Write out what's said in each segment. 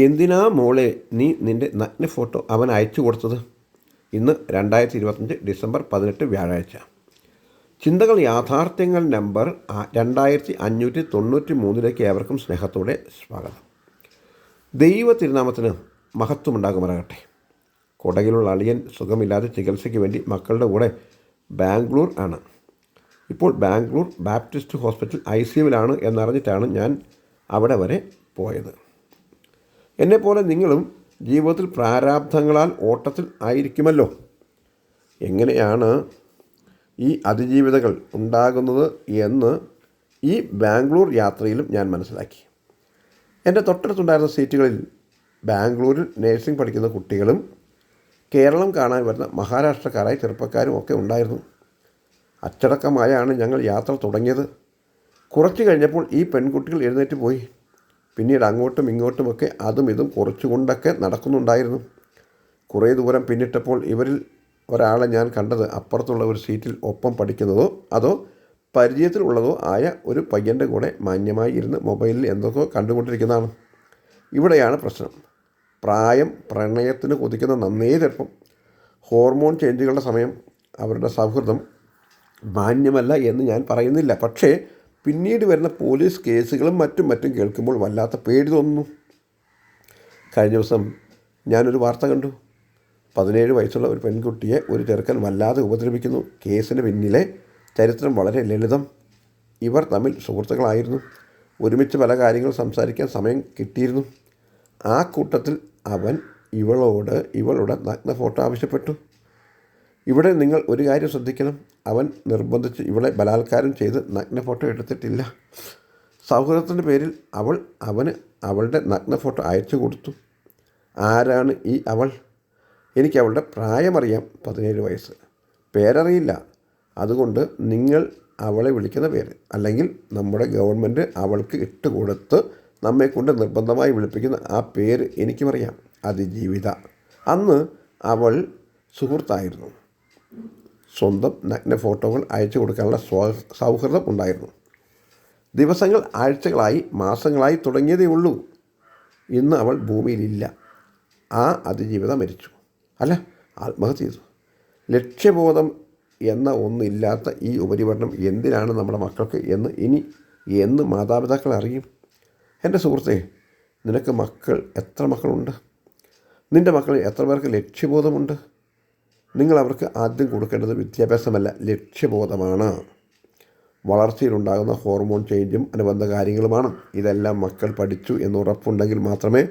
എന്തിനാ മോളെ നീ നിൻ്റെ നഗ്ന ഫോട്ടോ അവൻ അയച്ചു കൊടുത്തത്? ഇന്ന് 2025 ഡിസംബർ 18 വ്യാഴാഴ്ച. ചിന്തകൾ യാഥാർത്ഥ്യങ്ങൾ നമ്പർ 2593 ഏവർക്കും സ്നേഹത്തോടെ സ്വാഗതം. ദൈവ തിരുനാമത്തിന് മഹത്വമുണ്ടാകുമാറാകട്ടെ. കൊടകിലുള്ള അളിയൻ സുഖമില്ലാതെ ചികിത്സയ്ക്ക് വേണ്ടി മക്കളുടെ കൂടെ ബാംഗ്ലൂർ ആണ്. ഇപ്പോൾ ബാംഗ്ലൂർ ബാപ്റ്റിസ്റ്റ് ഹോസ്പിറ്റൽ ICUവിലാണ് എന്നറിഞ്ഞിട്ടാണ് ഞാൻ അവിടെ വരെ പോയത്. എന്നെപ്പോലെ നിങ്ങളും ജീവിതത്തിൽ പ്രാരാബ്ധങ്ങളാൽ ഓട്ടത്തിൽ ആയിരിക്കുമല്ലോ. എങ്ങനെയാണ് ഈ അതിജീവിതകൾ ഉണ്ടാകുന്നത് എന്ന് ഈ ബാംഗ്ലൂർ യാത്രയിലും ഞാൻ മനസ്സിലാക്കി. എൻ്റെ തൊട്ടടുത്തുണ്ടായിരുന്ന സീറ്റുകളിൽ ബാംഗ്ലൂരിൽ നേഴ്സിംഗ് പഠിക്കുന്ന കുട്ടികളും കേരളം കാണാൻ വരുന്ന മഹാരാഷ്ട്രക്കാരായ ചെറുപ്പക്കാരും ഒക്കെ ഉണ്ടായിരുന്നു. അച്ചടക്കമായാണ് ഞങ്ങൾ യാത്ര തുടങ്ങിയത്. കുറച്ച് കഴിഞ്ഞപ്പോൾ ഈ പെൺകുട്ടികൾ എഴുന്നേറ്റ് പോയി. പിന്നീട് അങ്ങോട്ടും ഇങ്ങോട്ടുമൊക്കെ അതും ഇതും കുറച്ചുകൊണ്ടൊക്കെ നടക്കുന്നുണ്ടായിരുന്നു. കുറേ ദൂരം പിന്നിട്ടപ്പോൾ ഇവരിൽ ഒരാളെ ഞാൻ കണ്ടത് അപ്പുറത്തുള്ള ഒരു സീറ്റിൽ ഒപ്പം പഠിക്കുന്നതോ അതോ പരിചയത്തിലുള്ളതോ ആയ ഒരു പയ്യൻ്റെ കൂടെ മാന്യമായി ഇരുന്ന് മൊബൈലിൽ എന്തൊക്കെ കണ്ടുകൊണ്ടിരിക്കുന്നതാണ്. ഇവിടെയാണ് പ്രശ്നം. പ്രായം പ്രണയത്തിന് കൊതിക്കുന്ന നന്നേ ചെറുപ്പം. ഹോർമോൺ ചേഞ്ചുകളുടെ സമയം. അവരുടെ സൗഹൃദം മാന്യമല്ല എന്ന് ഞാൻ പറയുന്നില്ല. പക്ഷേ പിന്നീട് വരുന്ന പോലീസ് കേസുകളും മറ്റും കേൾക്കുമ്പോൾ വല്ലാത്ത പേടി തോന്നുന്നു. കഴിഞ്ഞ ദിവസം ഞാനൊരു വാർത്ത കണ്ടു. 17 വയസ്സുള്ള ഒരു പെൺകുട്ടിയെ ഒരു ചെറുക്കൻ വല്ലാതെ ഉപദ്രവിക്കുന്നു. കേസിന് പിന്നിലെ ചരിത്രം വളരെ ലളിതം. ഇവർ തമ്മിൽ സുഹൃത്തുക്കളായിരുന്നു. ഒരുമിച്ച് പല കാര്യങ്ങൾ സംസാരിക്കാൻ സമയം കിട്ടിയിരുന്നു. ആ കൂട്ടത്തിൽ അവൻ ഇവളുടെ നഗ്ന ഫോട്ടോ ആവശ്യപ്പെട്ടു. ഇവിടെ നിങ്ങൾ ഒരു കാര്യം ശ്രദ്ധിക്കണം. അവൻ നിർബന്ധിച്ച് ഇവളെ ബലാത്കാരം ചെയ്ത് നഗ്ന ഫോട്ടോ എടുത്തിട്ടില്ല. സൗഹൃദത്തിൻ്റെ പേരിൽ അവന് അവളുടെ നഗ്ന ഫോട്ടോ അയച്ചു കൊടുത്തു. ആരാണ് ഈ അവൾ? എനിക്ക് അവളുടെ പ്രായമറിയാം, 17 വയസ്സ്. പേരറിയില്ല. അതുകൊണ്ട് നിങ്ങൾ അവളെ വിളിക്കുന്ന പേര്, അല്ലെങ്കിൽ നമ്മുടെ ഗവൺമെൻറ് അവൾക്ക് ഇട്ടുകൊടുത്ത് നമ്മെക്കൊണ്ട് നിർബന്ധമായി വിളിപ്പിക്കുന്ന ആ പേര് എനിക്കുമറിയാം. അതിജീവിത. അന്ന് അവൾ സുഹൃത്തായിരുന്നു. സ്വന്തം നഗ്ന ഫോട്ടോകൾ അയച്ചു കൊടുക്കാനുള്ള സൗഹൃദം ഉണ്ടായിരുന്നു. ദിവസങ്ങൾ ആഴ്ചകളായി മാസങ്ങളായി തുടങ്ങിയതേ ഉള്ളൂ. ഇന്ന് അവൾ ഭൂമിയിലില്ല. ആ അതിജീവിത മരിച്ചു. അല്ല, ആത്മഹത്യ ചെയ്തു. ലക്ഷ്യബോധം എന്ന ഒന്നില്ലാത്ത ഈ ഉപരിപഠനം എന്തിനാണ് നമ്മുടെ മക്കൾക്ക് എന്ന് മാതാപിതാക്കൾ അറിയും? എൻ്റെ സുഹൃത്തേ, നിനക്ക് എത്ര മക്കളുണ്ട്? നിൻ്റെ മക്കളിൽ എത്ര പേർക്ക് ലക്ഷ്യബോധമുണ്ട്? നിങ്ങൾ അവർക്ക് ആദ്യം കൊടുക്കേണ്ടത് വിദ്യാഭ്യാസമല്ല, ലക്ഷ്യബോധമാണ്. വളർച്ചയിലുണ്ടാകുന്ന ഹോർമോൺ ചേഞ്ചും അനുബന്ധ കാര്യങ്ങളുമാണ്. ഇതെല്ലാം മക്കൾ പഠിച്ചു എന്ന് ഉറപ്പുണ്ടെങ്കിൽ മാത്രമേ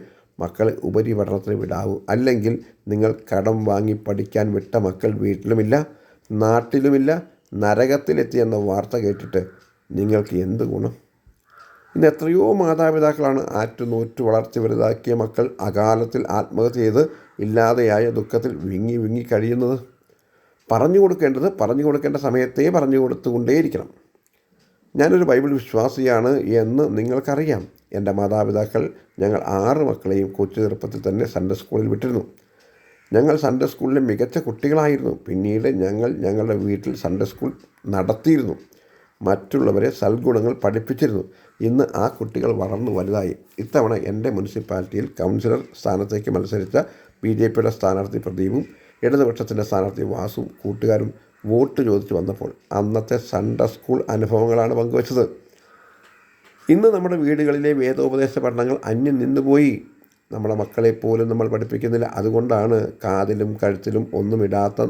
മക്കളെ ഉപരിപഠനത്തിന് വിടാവൂ. അല്ലെങ്കിൽ നിങ്ങൾ കടം വാങ്ങി പഠിക്കാൻ വിട്ട മക്കൾ വീട്ടിലുമില്ല, നാട്ടിലുമില്ല, നരകത്തിലെത്തിയെന്ന വാർത്ത കേട്ടിട്ട് നിങ്ങൾക്ക് എന്ത് ഗുണം? ഇന്ന് എത്രയോ മാതാപിതാക്കളാണ് ആറ്റുനോറ്റു വളർത്തി വലുതാക്കിയ മക്കൾ അകാലത്തിൽ ആത്മഹത്യ ചെയ്ത് ഇല്ലാതെയായ ദുഃഖത്തിൽ വിങ്ങി കഴിയുന്നത്. പറഞ്ഞു കൊടുക്കേണ്ട സമയത്തേ പറഞ്ഞു കൊടുത്തുകൊണ്ടേയിരിക്കണം. ഞാനൊരു ബൈബിൾ വിശ്വാസിയാണ് എന്ന് നിങ്ങൾക്കറിയാം. എൻ്റെ മാതാപിതാക്കൾ ഞങ്ങൾ 6 മക്കളെയും കൊച്ചു ചെറുപ്പത്തിൽ തന്നെ സൺഡേ സ്കൂളിൽ വിട്ടിരുന്നു. ഞങ്ങൾ സൺഡേ സ്കൂളിലെ മികച്ച കുട്ടികളായിരുന്നു. പിന്നീട് ഞങ്ങളുടെ വീട്ടിൽ സൺഡേ സ്കൂൾ നടത്തിയിരുന്നു. മറ്റുള്ളവരെ സൽഗുണങ്ങൾ പഠിപ്പിച്ചിരുന്നു. ഇന്ന് ആ കുട്ടികൾ വളർന്നു വലുതായി. ഇത്തവണ എൻ്റെ മുനിസിപ്പാലിറ്റിയിൽ കൗൺസിലർ സ്ഥാനത്തേക്ക് മത്സരിച്ച BJPയുടെ സ്ഥാനാർത്ഥി പ്രദീപും ഇടതുപക്ഷത്തിൻ്റെ സ്ഥാനാർത്ഥി വാസും കൂട്ടുകാരും വോട്ട് ചോദിച്ചു വന്നപ്പോൾ അന്നത്തെ സൺഡേ സ്കൂൾ അനുഭവങ്ങളാണ് പങ്കുവച്ചത്. ഇന്ന് നമ്മുടെ വീടുകളിലെ വേദോപദേശ പഠനങ്ങൾ അന്യം നിന്നുപോയി. നമ്മുടെ മക്കളെപ്പോലും നമ്മൾ പഠിപ്പിക്കുന്നില്ല. അതുകൊണ്ടാണ് കാതിലും കഴുത്തിലും ഒന്നുമിടാത്ത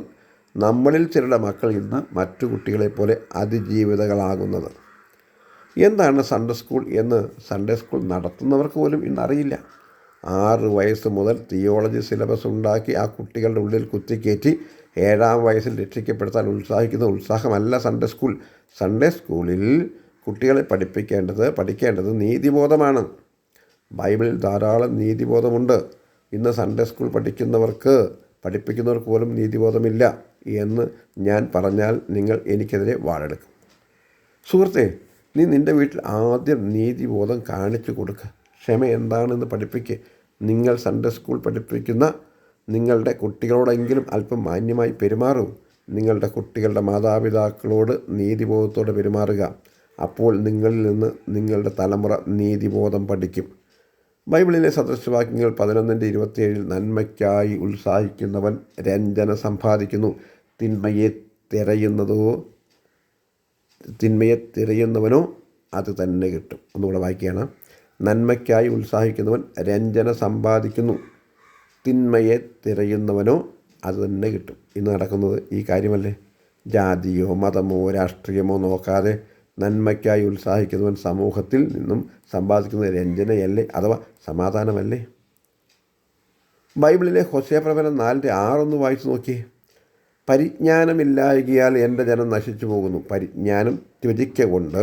നമ്മളിൽ ചിലരുടെ മക്കൾ ഇന്ന് മറ്റു കുട്ടികളെപ്പോലെ അതിജീവിതകളാകുന്നത്. എന്താണ് സൺഡേ സ്കൂൾ എന്ന് സൺഡേ സ്കൂൾ നടത്തുന്നവർക്ക് പോലും ഇന്നറിയില്ല. 6 വയസ്സ് മുതൽ തിയോളജി സിലബസ് ഉണ്ടാക്കി ആ കുട്ടികളുടെ ഉള്ളിൽ കുത്തിക്കയറ്റി 7-ാം വയസ്സിൽ രക്ഷിക്കപ്പെടുത്താൻ ഉത്സാഹിക്കുന്ന ഉത്സാഹമല്ല സൺഡേ സ്കൂൾ. സൺഡേ സ്കൂളിൽ കുട്ടികളെ പഠിക്കേണ്ടത് നീതിബോധമാണ്. ബൈബിളിൽ ധാരാളം നീതിബോധമുണ്ട്. ഇന്ന് സൺഡേ സ്കൂൾ പഠിപ്പിക്കുന്നവർക്ക് പോലും നീതിബോധമില്ല എന്ന് ഞാൻ പറഞ്ഞാൽ നിങ്ങൾ എനിക്കെതിരെ വാളെടുക്കും. സുഹൃത്തേ, നീ നിൻ്റെ വീട്ടിൽ ആദ്യം നീതിബോധം കാണിച്ചു കൊടുക്കുക. ക്ഷമ എന്താണെന്ന് പഠിപ്പിക്കുക. നിങ്ങൾ സൺഡേ സ്കൂൾ പഠിപ്പിക്കുന്ന നിങ്ങളുടെ കുട്ടികളോടെങ്കിലും അല്പം മാന്യമായി പെരുമാറൂ. നിങ്ങളുടെ കുട്ടികളുടെ മാതാപിതാക്കളോട് നീതിബോധത്തോടെ പെരുമാറുക. അപ്പോൾ നിങ്ങളിൽ നിന്ന് നിങ്ങളുടെ തലമുറ നീതിബോധം പഠിക്കും. ബൈബിളിലെ സദൃശവാക്യങ്ങൾ 11:27 നന്മയ്ക്കായി ഉത്സാഹിക്കുന്നവൻ രഞ്ജന സമ്പാദിക്കുന്നു, തിന്മയെ തിരയുന്നവനോ അത് തന്നെ കിട്ടും. ഒന്നുകൂടെ വായിക്കുകയാണ്. നന്മയ്ക്കായി ഉത്സാഹിക്കുന്നവൻ രഞ്ജന സമ്പാദിക്കുന്നു, തിന്മയെ തിരയുന്നവനോ അത് തന്നെ കിട്ടും. ഇന്ന് നടക്കുന്നത് ഈ കാര്യമല്ലേ? ജാതിയോ മതമോ രാഷ്ട്രീയമോ നോക്കാതെ നന്മയ്ക്കായി ഉത്സാഹിക്കുന്നവൻ സമൂഹത്തിൽ നിന്നും സമ്പാദിക്കുന്നത് രഞ്ജനയല്ലേ, അഥവാ സമാധാനമല്ലേ? ബൈബിളിലെ ഹോശേയ പ്രവചനം 4:6 വായിച്ചു നോക്കിയേ. പരിജ്ഞാനമില്ലായകയാൽ എൻ്റെ ജനം നശിച്ചു പോകുന്നു, പരിജ്ഞാനം ത്യജിക്കൊണ്ട്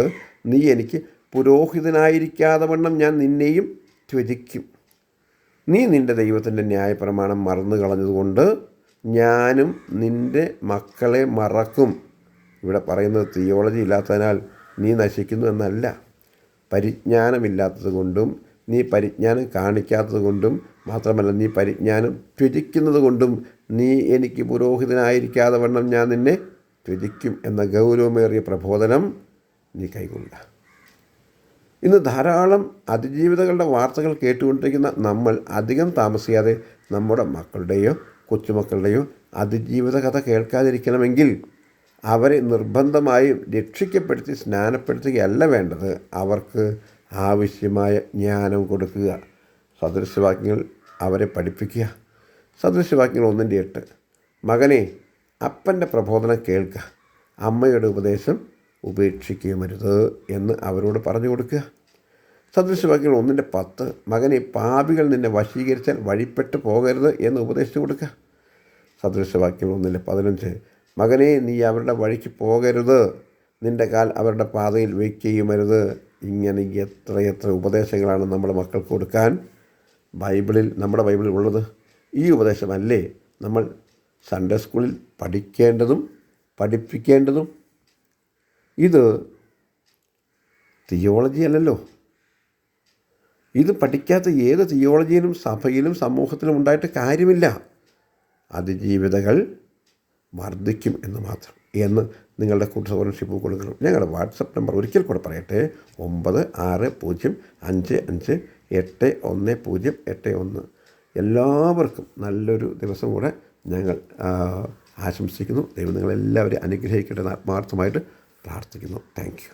നീ എനിക്ക് പുരോഹിതനായിരിക്കാതെ വണ്ണം ഞാൻ നിന്നെയും ത്യജിക്കും. നീ നിൻ്റെ ദൈവത്തിൻ്റെ ന്യായപ്രമാണം മറന്നു കളഞ്ഞതുകൊണ്ട് ഞാനും നിൻ്റെ മക്കളെ മറക്കും. ഇവിടെ പറയുന്നത് തിയോളജി ഇല്ലാത്തതിനാൽ നീ നശിക്കുന്നു എന്നല്ല. പരിജ്ഞാനമില്ലാത്തത് കൊണ്ടും നീ പരിജ്ഞാനം കാണിക്കാത്തത് കൊണ്ടും മാത്രമല്ല, നീ പരിജ്ഞാനം ത്യജിക്കുന്നത് കൊണ്ടും നീ എനിക്ക് പുരോഹിതനായിരിക്കാതെ വണ്ണം ഞാൻ നിന്നെ ത്യജിക്കും എന്ന ഗൗരവമേറിയ പ്രബോധനം നീ കൈകൊള്ളുക. ഇന്ന് ധാരാളം അതിജീവിതകളുടെ വാർത്തകൾ കേട്ടുകൊണ്ടിരിക്കുന്ന നമ്മൾ അധികം താമസിയാതെ നമ്മുടെ മക്കളുടെയോ കൊച്ചുമക്കളുടെയോ അതിജീവിത കഥ കേൾക്കാതിരിക്കണമെങ്കിൽ അവരെ നിർബന്ധമായും രക്ഷിക്കപ്പെടുത്തി സ്നാനപ്പെടുത്തുകയല്ല വേണ്ടത്, അവർക്ക് ആവശ്യമായ ജ്ഞാനം കൊടുക്കുക. സദൃശവാക്യങ്ങൾ അവരെ പഠിപ്പിക്കുക. സദൃശവാക്യങ്ങൾ 1:8 മകനെ, അപ്പൻ്റെ പ്രബോധനം കേൾക്കുക, അമ്മയുടെ ഉപദേശം ഉപേക്ഷിക്കുകയുമരുത് എന്ന് അവരോട് പറഞ്ഞു കൊടുക്കുക. സദൃശവാക്യങ്ങൾ 1:10 മകനെ, പാപികൾ നിന്നെ വശീകരിച്ചാൽ വഴിപ്പെട്ടു പോകരുത് എന്ന് ഉപദേശിച്ചു കൊടുക്കുക. സദൃശവാക്യങ്ങൾ 1:15 മകനെ, നീ അവരുടെ വഴിക്ക് പോകരുത്, നിൻ്റെ കാൽ അവരുടെ പാതയിൽ വയ്ക്കുകയുമരുത്. ഇങ്ങനെ എത്രയെത്ര ഉപദേശങ്ങളാണ് നമ്മുടെ മക്കൾക്ക് കൊടുക്കാൻ നമ്മുടെ ബൈബിളിൽ ഉള്ളത്. ഈ ഉപദേശമല്ലേ നമ്മൾ സൺഡേ സ്കൂളിൽ പഠിക്കേണ്ടതും പഠിപ്പിക്കേണ്ടതും? ഇത് തിയോളജി അല്ലല്ലോ. ഇത് പഠിക്കാത്ത ഏത് തിയോളജിയിലും സഭയിലും സമൂഹത്തിലും ഉണ്ടായിട്ട് കാര്യമില്ല. അതിജീവിതകൾ വർദ്ധിക്കും എന്ന് മാത്രം എന്ന് നിങ്ങളുടെ കൂട്ടുസഹോദരൻഷിപ്പ് കൊടുക്കണം. ഞങ്ങളുടെ വാട്സപ്പ് നമ്പർ ഒരിക്കൽ കൂടെ പറയട്ടെ: 9605581081. എല്ലാവർക്കും നല്ലൊരു ദിവസം കൂടെ ഞങ്ങൾ ആശംസിക്കുന്നു. ദൈവം നിങ്ങളെല്ലാവരെയും അനുഗ്രഹിക്കട്ടെ എന്ന് ആത്മാർത്ഥമായിട്ട് പ്രാർത്ഥിക്കുന്നു. Thank you.